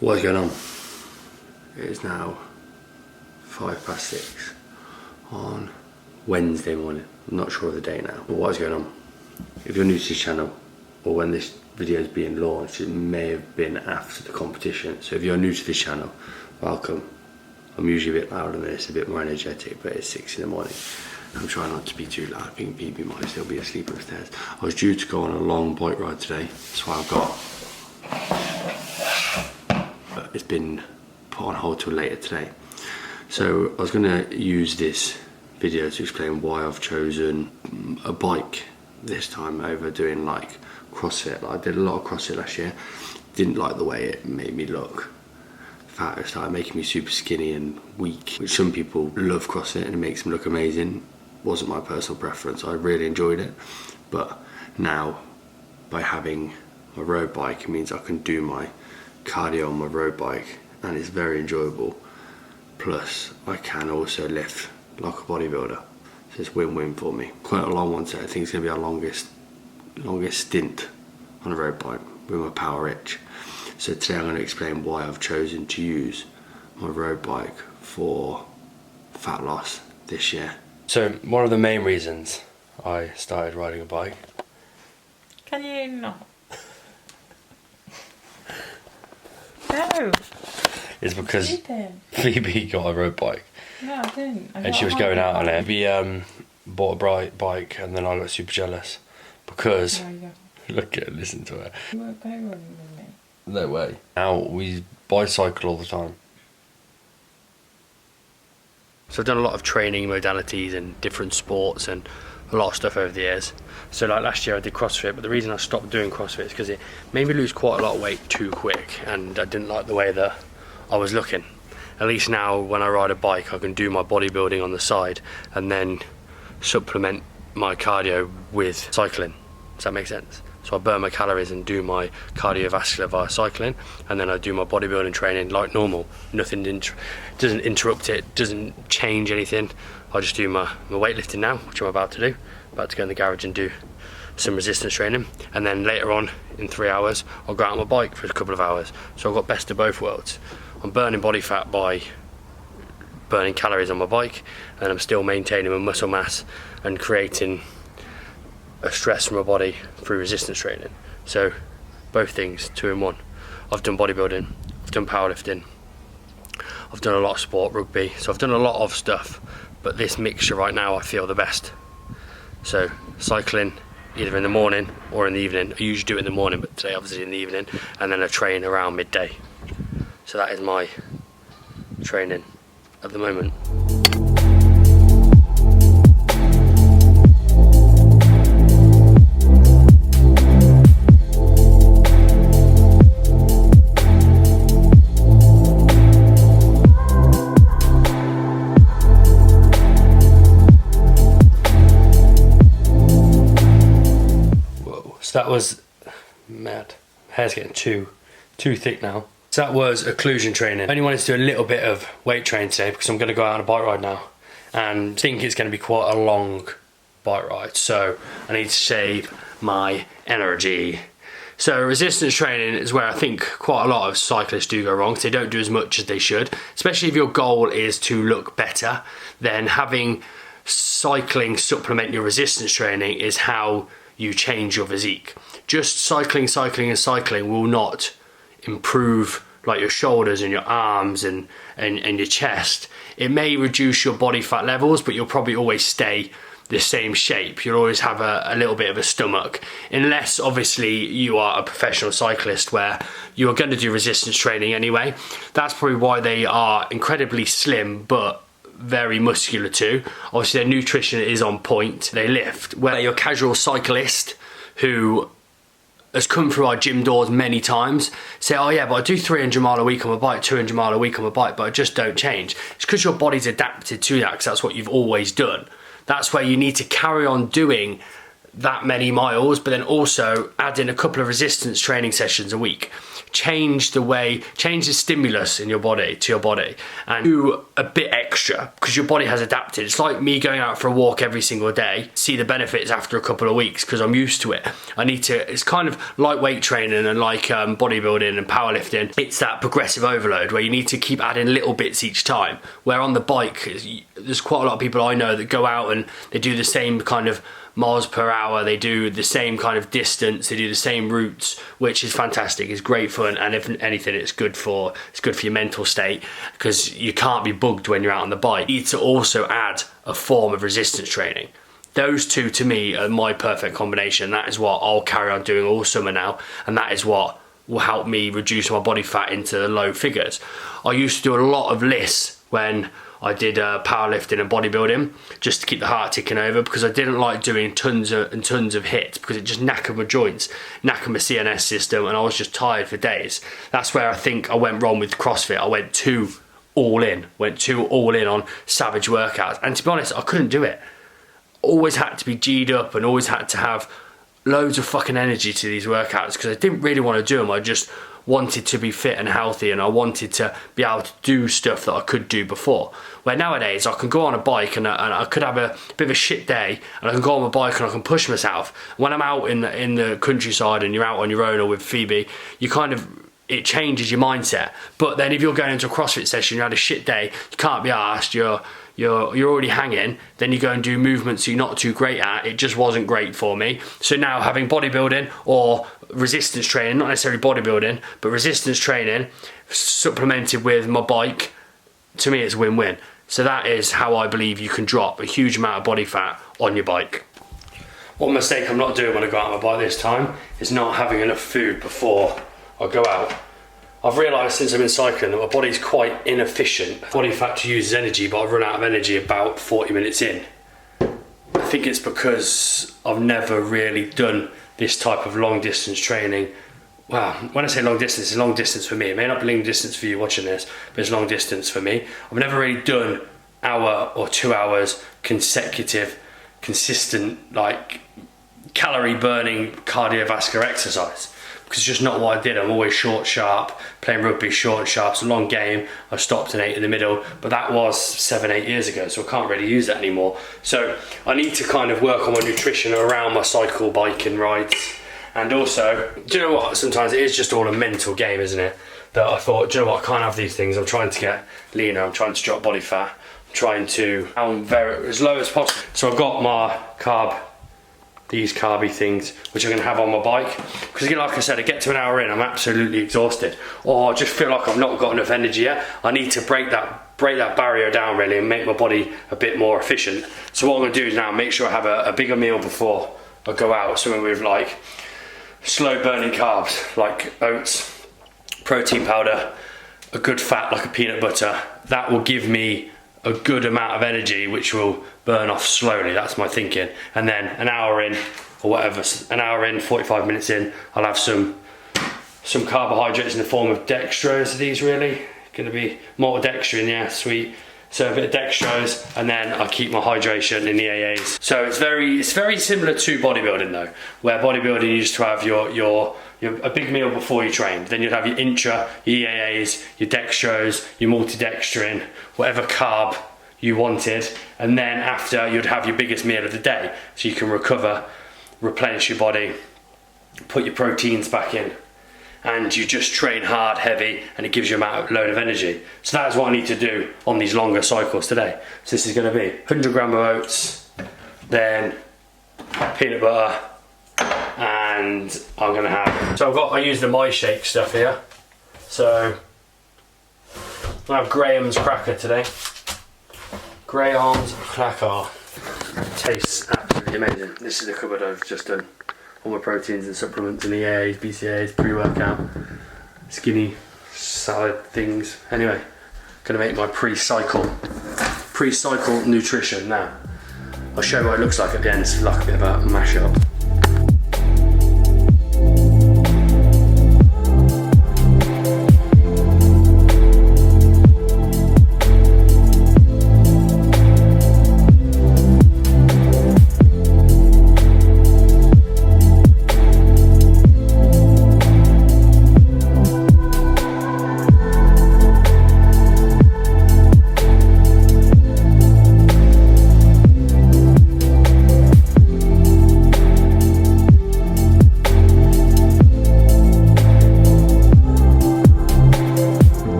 What's going on? It is now 6:05 on Wednesday morning. I'm not sure of the day now, but what's going on? If you're new to this channel, or when this video is being launched, it may have been after the competition. So if you're new to this channel, welcome. I'm usually a bit louder than this, a bit more energetic, but it's 6 in the morning. I'm trying not to be too loud. Being BB might still be asleep upstairs. I was due to go on a long bike ride today. That's why I've got. But it's been put on hold till later today. So I was going to use this video to explain why I've chosen a bike this time over doing like CrossFit. Like I did a lot of CrossFit last year. Didn't like the way it made me look fat. It started making me super skinny and weak, which some people love CrossFit and it makes them look amazing. Wasn't my personal preference. I really enjoyed it, but now by having my road bike, it means I can do my cardio on my road bike and it's very enjoyable. Plus I can also lift like a bodybuilder, so it's win-win for me. Quite a long one today. I think it's going to be our longest stint on a road bike with my power rich. So today I'm going to explain why I've chosen to use my road bike for fat loss this year. So one of the main reasons I started riding a bike. Can you not? No. Is because Phoebe got a road bike. No, I didn't. And she was going out on it. We bought a bright bike and then I got super jealous because look at her, listen to her. You won't go running with me. No way. Now we bicycle all the time. So I've done a lot of training modalities and different sports and a lot of stuff over the years. So like last year I did CrossFit, but the reason I stopped doing CrossFit is because it made me lose quite a lot of weight too quick and I didn't like the way that I was looking. At least now when I ride a bike I can do my bodybuilding on the side and then supplement my cardio with cycling. Does that make sense? So I burn my calories and do my cardiovascular via cycling, and then I do my bodybuilding training like normal. Nothing doesn't interrupt it, doesn't change anything. I just do my weightlifting now, which I'm about to do. About to go in the garage and do some resistance training, and then later on in 3 hours I'll go out on my bike for a couple of hours. So I've got best of both worlds. I'm burning body fat by burning calories on my bike, and I'm still maintaining my muscle mass and creating a stress from my body through resistance training. So both things, 2 in 1. I've done bodybuilding, I've done powerlifting, I've done a lot of sport, rugby, so I've done a lot of stuff, but this mixture right now I feel the best. So cycling either in the morning or in the evening. I usually do it in the morning, but today obviously in the evening, and then I train around midday. So that is my training at the moment. So that was mad. Hair's getting too thick now. So that was occlusion training. I only wanted to do a little bit of weight training today because I'm going to go out on a bike ride now and think it's going to be quite a long bike ride. So I need to save my energy. So resistance training is where I think quite a lot of cyclists do go wrong. They don't do as much as they should, especially if your goal is to look better. Then having cycling supplement your resistance training is how you change your physique. Just cycling will not improve like your shoulders and your arms and your chest. It may reduce your body fat levels, but you'll probably always stay the same shape. You'll always have a little bit of a stomach, unless obviously you are a professional cyclist where you are going to do resistance training anyway. That's probably why they are incredibly slim but very muscular too. Obviously their nutrition is on point, they lift. Where your casual cyclist who has come through our gym doors many times say, oh yeah, but I do 300 mile a week on my bike, 200 mile a week on my bike, but I just don't change. It's because your body's adapted to that, because that's what you've always done. That's where you need to carry on doing that many miles, but then also add in a couple of resistance training sessions a week. Change the stimulus in your body to your body, and do a bit extra, because your body has adapted. It's like me going out for a walk every single day, see the benefits after a couple of weeks because I'm used to it. It's kind of like weight training and like bodybuilding and powerlifting. It's that progressive overload where you need to keep adding little bits each time, where on the bike there's quite a lot of people I know that go out and they do the same kind of miles per hour, they do the same kind of distance, they do the same routes, which is fantastic. It's great fun, and if anything, it's good for your mental state, because you can't be bugged when you're out on the bike. You need to also add a form of resistance training. Those two to me are my perfect combination. That is what I'll carry on doing all summer now, and that is what will help me reduce my body fat into the low figures. I used to do a lot of lists when I did powerlifting and bodybuilding, just to keep the heart ticking over, because I didn't like doing tons of hits, because it just knackered my joints, knackered my CNS system, and I was just tired for days. That's where I think I went wrong with CrossFit. I went too all in on savage workouts, and to be honest, I couldn't do it. Always had to be G'd up and always had to have loads of fucking energy to these workouts, because I didn't really want to do them. I just wanted to be fit and healthy, and I wanted to be able to do stuff that I could do before. Where nowadays I can go on a bike and I could have a bit of a shit day, and I can go on my bike and I can push myself. When I'm out in the countryside and you're out on your own or with Phoebe, it changes your mindset. But then if you're going into a CrossFit session, you had a shit day, you can't be arsed, you're already hanging, then you go and do movements you're not too great at. It just wasn't great for me. So now having bodybuilding or resistance training, not necessarily bodybuilding, but resistance training supplemented with my bike, to me it's win-win. So that is how I believe you can drop a huge amount of body fat on your bike. One mistake I'm not doing when I go out on my bike this time is not having enough food before I go out. I've realised since I've been cycling that my body's quite inefficient. Body fat to use as energy, but I've run out of energy about 40 minutes in. I think it's because I've never really done this type of long distance training. Well, when I say long distance, it's long distance for me. It may not be long distance for you watching this, but it's long distance for me. I've never really done hour or 2 hours consecutive, consistent, like calorie burning cardiovascular exercise, because it's just not what I did. I'm always short, sharp, playing rugby, short and sharp. It's a long game. I stopped an 8 in the middle, but that was 7-8 years ago, so I can't really use that anymore. So I need to kind of work on my nutrition around my cycle, biking, rides. And also, do you know what? Sometimes it is just all a mental game, isn't it? That I thought, do you know what? I can't have these things. I'm trying to get leaner. I'm trying to drop body fat. I'm trying to as low as possible. So I've got my these carby things, which I'm going to have on my bike, because again, like I said, I get to an hour in, I'm absolutely exhausted, or I just feel like I've not got enough energy yet. I need to break that barrier down really and make my body a bit more efficient. So what I'm going to do is now make sure I have a bigger meal before I go out, something with like slow burning carbs like oats, protein powder, a good fat like a peanut butter. That will give me a good amount of energy, which will burn off slowly. That's my thinking. And then an hour in, or whatever, an hour in, 45 minutes in, I'll have some carbohydrates in the form of dextrose. Are these really going to be maltodextrin? Yeah, sweet. So a bit of dextrose, and then I keep my hydration in the AAs. So it's very similar to bodybuilding though, where bodybuilding you used to have your a big meal before you train. Then you'd have your intra, your EAAs, your dextrose, your maltodextrin, whatever carb you wanted, and then after you'd have your biggest meal of the day, so you can recover, replenish your body, put your proteins back in, and you just train hard, heavy, and it gives you a load of energy. So that is what I need to do on these longer cycles today. So this is going to be 100 gram of oats, then peanut butter, and I'm going to have, so I use the My Shake stuff here. So I have Graham's cracker today. Graham's cracker. Tastes absolutely amazing. This is the cupboard I've just done. All my proteins and supplements and EAs, BCAAs, pre-workout, skinny salad things. Anyway, gonna make my pre-cycle nutrition now. I'll show you what it looks like at the end. It's like a bit of a mash-up.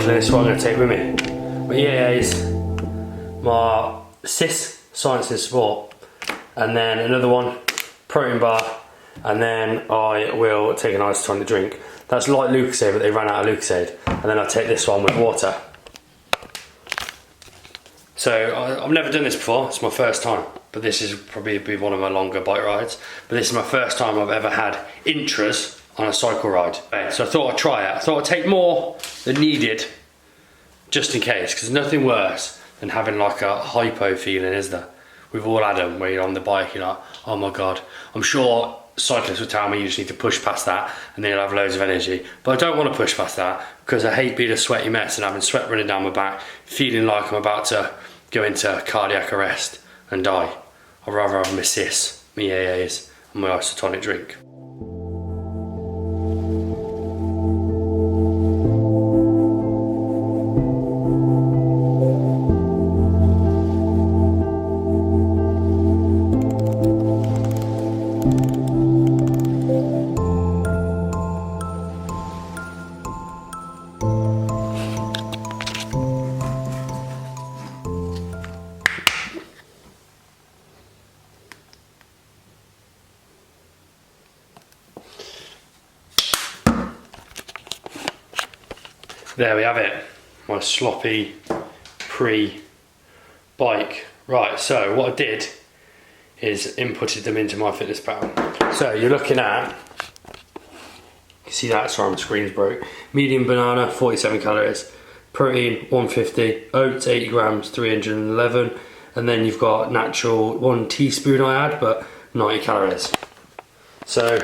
cyclist, what I'm going to take with me. My EAA's, my CIS, Science in Sport, and then another one, protein bar, and then I will take an isotonic drink. That's like Lucozade, but they ran out of Lucozade, and then I'll take this one with water. So I've never done this before, it's my first time, but this is probably be one of my longer bike rides. But this is my first time I've ever had intras on a cycle ride. So I thought I'd try it. I thought I'd take more than needed, just in case, because there's nothing worse than having like a hypo feeling, is there? We've all had them, where you're on the bike, you're like, oh my God. I'm sure cyclists will tell me you just need to push past that and then you'll have loads of energy. But I don't want to push past that because I hate being a sweaty mess and having sweat running down my back, feeling like I'm about to go into cardiac arrest and die. I'd rather have my CIS, my EAAs, and my isotonic drink. There we have it, my sloppy pre-bike. Right, so what I did is inputted them into MyFitnessPal. So you're looking at, you see that, sorry my screen's broke. Medium banana, 47 calories. Protein, 150. Oats, 80 grams, 311. And then you've got natural, 1 teaspoon I add, but 90 calories. So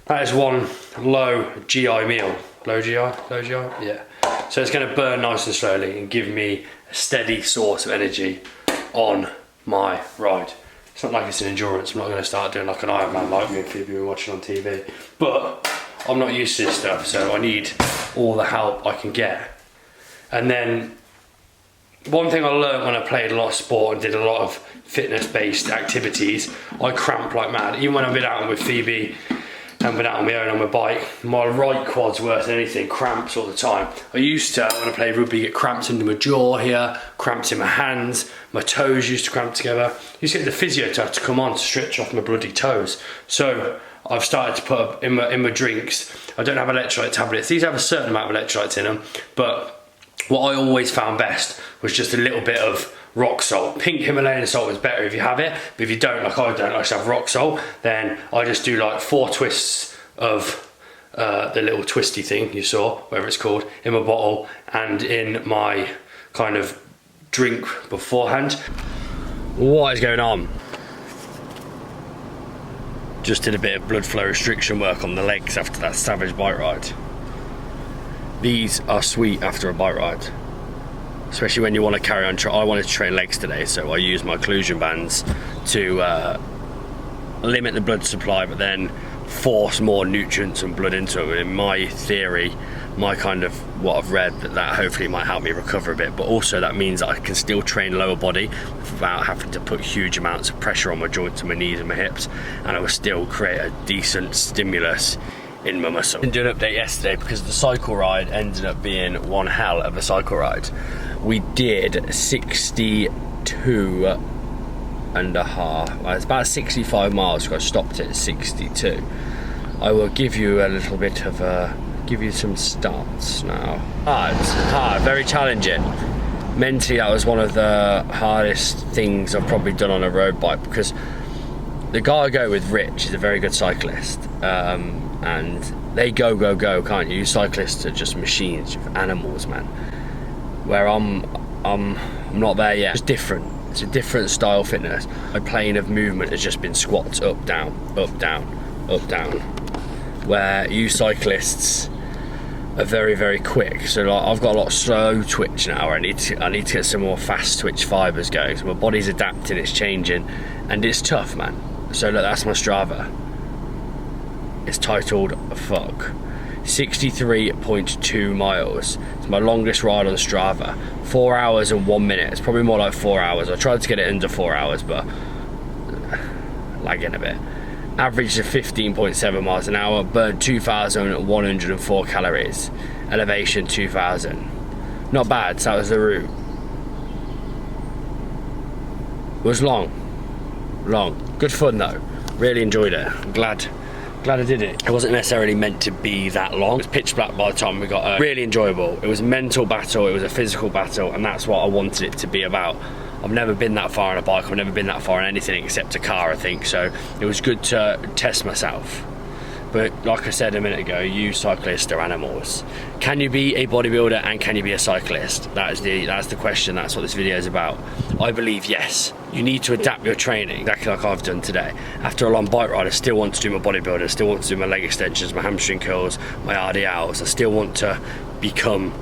that is one low GI meal. Low GI? Yeah. So it's going to burn nice and slowly and give me a steady source of energy on my ride. It's not like it's an endurance. I'm not going to start doing like an Ironman like me and Phoebe were watching on TV. But I'm not used to this stuff, so I need all the help I can get. And then one thing I learned when I played a lot of sport and did a lot of fitness-based activities, I cramp like mad. Even when I've been out with Phoebe and been out on my own on my bike, my right quad's worse than anything, cramps all the time. I used to, when I played rugby, get cramps into my jaw here, cramps in my hands, my toes used to cramp together. I used to get the physio to have to come on to stretch off my bloody toes. So I've started to put up in my drinks, I don't have electrolyte tablets. These have a certain amount of electrolytes in them, but what I always found best was just a little bit of rock salt. Pink Himalayan salt is better if you have it, but if you don't, like I don't, I just have rock salt, then I just do like 4 twists of the little twisty thing you saw, whatever it's called, in my bottle and in my kind of drink beforehand. What is going on? Just did a bit of blood flow restriction work on the legs after that savage bike ride. These are sweet after a bike ride, especially when you want to carry on. I wanted to train legs today, so I used my occlusion bands to limit the blood supply, but then force more nutrients and blood into them. In my theory, my kind of what I've read, that hopefully might help me recover a bit, but also that means that I can still train lower body without having to put huge amounts of pressure on my joints and my knees and my hips, and I will still create a decent stimulus in my muscle. I didn't do an update yesterday because the cycle ride ended up being one hell of a cycle ride. We did 62 and a half, well, it's about 65 miles, so I stopped at 62. I will give you a little bit of give you some stats now. Hard, very challenging. Mentally, that was one of the hardest things I've probably done on a road bike, because the guy I go with, Rich, is a very good cyclist, and they go, can't you? Cyclists are just machines, you're animals, man. Where I'm not there yet. It's different. It's a different style fitness. My plane of movement has just been squats, up, down, up, down, up, down. Where you cyclists are very, very quick. So like, I've got a lot of slow twitch now. I need to get some more fast twitch fibers going. So my body's adapting, it's changing, and it's tough, man. So look, that's my Strava. It's titled Fuck. 63.2 miles. It's my longest ride on Strava. 4 hours and 1 minute. It's probably more like 4 hours. I tried to get it under 4 hours, but lagging a bit. Average of 15.7 miles an hour. Burned 2,104 calories. Elevation 2,000. Not bad, so that was the route. It was long. Good fun though. Really enjoyed it. I'm glad I did it. It wasn't necessarily meant to be that long. It was pitch black by the time we got home. Really enjoyable. It was a mental battle, it was a physical battle, and that's what I wanted it to be about. I've never been that far on a bike, I've never been that far on anything except a car, I think, so it was good to test myself. But like I said a minute ago, you cyclists are animals. Can you be a bodybuilder and can you be a cyclist? That's the question, that's what this video is about. I believe yes. You need to adapt your training, exactly like I've done today. After a long bike ride, I still want to do my bodybuilder, I still want to do my leg extensions, my hamstring curls, my RDLs. I still want to become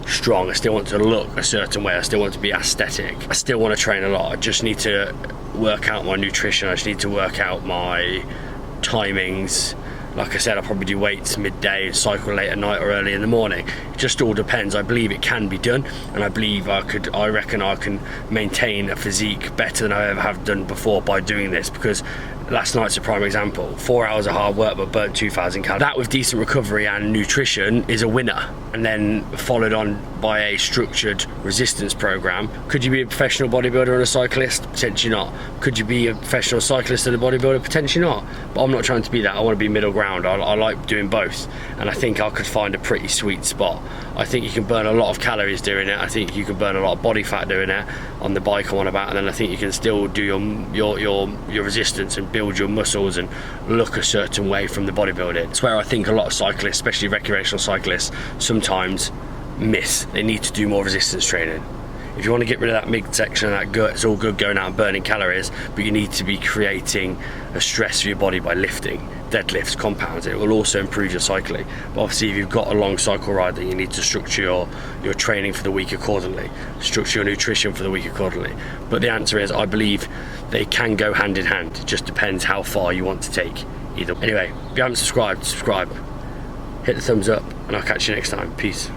strong, I still want to look a certain way, I still want to be aesthetic, I still want to train a lot. I just need to work out my nutrition, I just need to work out my timings. Like I said, I'll probably do weights midday, cycle late at night or early in the morning. It just all depends. I believe it can be done, and I believe I reckon I can maintain a physique better than I ever have done before by doing this, because last night's a prime example. 4 hours of hard work but burnt 2,000 calories. That with decent recovery and nutrition is a winner. And then followed on by a structured resistance program. Could you be a professional bodybuilder and a cyclist? Potentially not. Could you be a professional cyclist and a bodybuilder? Potentially not. But I'm not trying to be that. I want to be middle ground. I like doing both, and I think I could find a pretty sweet spot. I think you can burn a lot of calories doing it. I think you can burn a lot of body fat doing it on the bike I'm on about, and then I think you can still do your resistance and build your muscles and look a certain way from the bodybuilding. It's where I think a lot of cyclists, especially recreational cyclists, sometimes miss. They need to do more resistance training. If you want to get rid of that midsection and that gut, it's all good going out and burning calories, but you need to be creating a stress for your body by lifting, deadlifts, compounds. It will also improve your cycling. But obviously if you've got a long cycle ride, then you need to structure your training for the week accordingly, structure your nutrition for the week accordingly. But the answer is, I believe they can go hand in hand. It just depends how far you want to take either. Anyway, if you haven't subscribed, subscribe, hit the thumbs up, and I'll catch you next time. Peace.